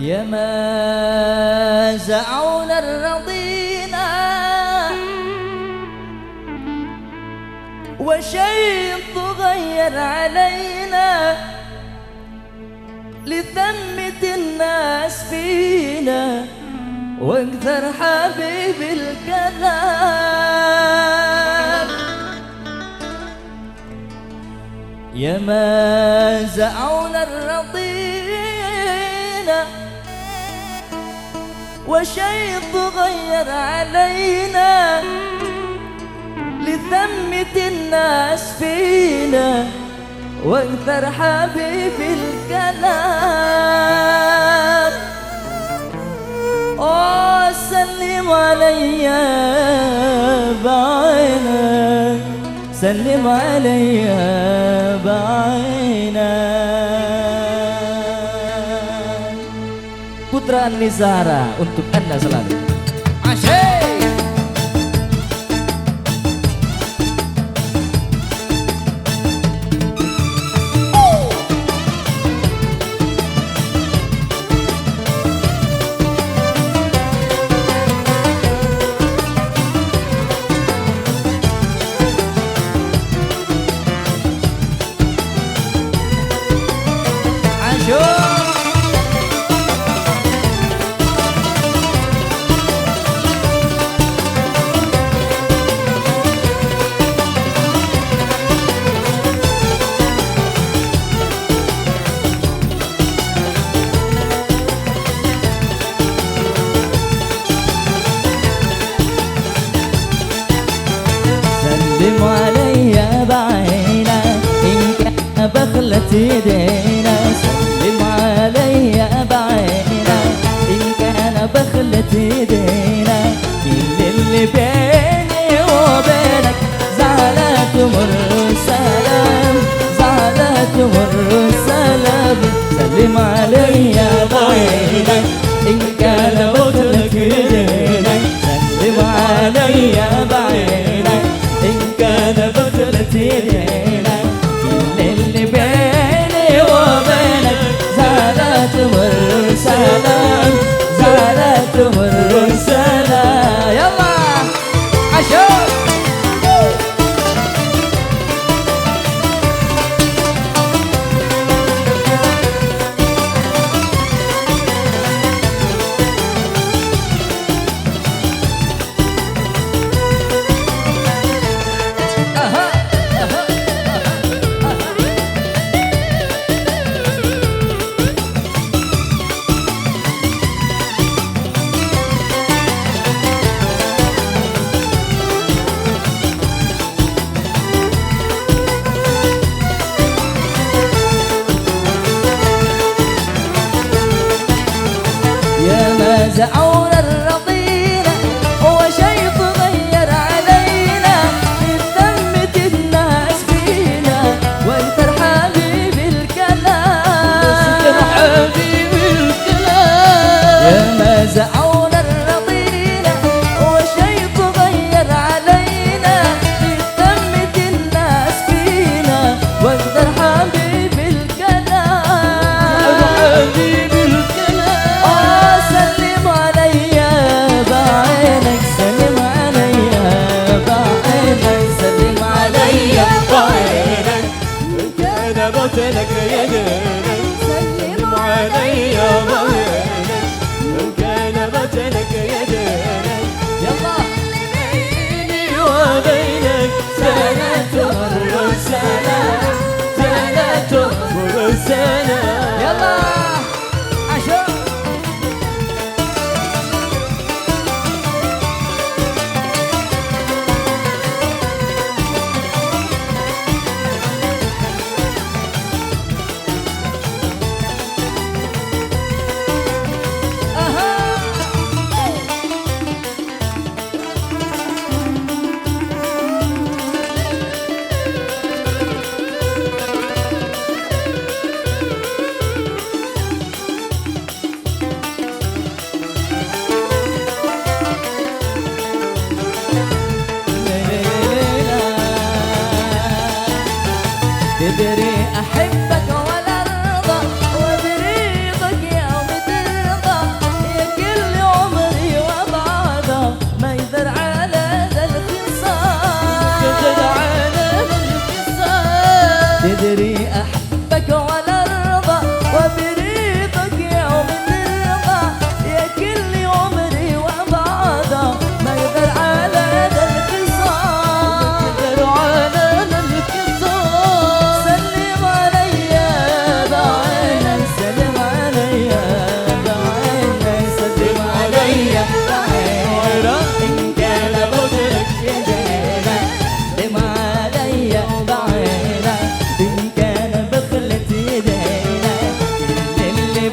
يا ما زعونا الرضينا وشيء تغير علينا لثمة الناس فينا واكثر حبيب الكلام. يا ما زعونا الرضينا وشيء تغير علينا لثمة الناس فينا واكثر حبيب الكلام. سلم علي بعينك، سلم علي بعينك. Putra Nizara untuk Anda selalu. Asyik. سلم علي بعينك إن كان بخلة ايدينا، سلم علي بعينك إن كان بخلة ايدينا. كل اللي بيني وبينك زعلات تمر سلام، زعلات تمر سلام. سلم علي بعينك إن كان بخلة ايدينا، سلم علي بعينك إن كان بخلة ايدينا. كل اللي بيني وبينك زعلات تمر سلام، زعلات تمر سلام. يلا عشوق زعونا الرضينا وشيء تغير علينا لثمة الناس فينا واكثر حبيب الكلام، حبيب الكلام. يا ما زعونا الرضينا وشيء تغير علينا لثمة الناس فينا واكثر حبيب الكلام، حبيب سلم علي بعينك، سلم علي بعينك، سلم علي بعينك إن كان بطلك يدينك. سلم علي بعينك إن كان بطلك يدينك. يلا بيني وبينك سنة تمر سنة، سنة تمر سنة. يلا عشوق بعينك كل اللي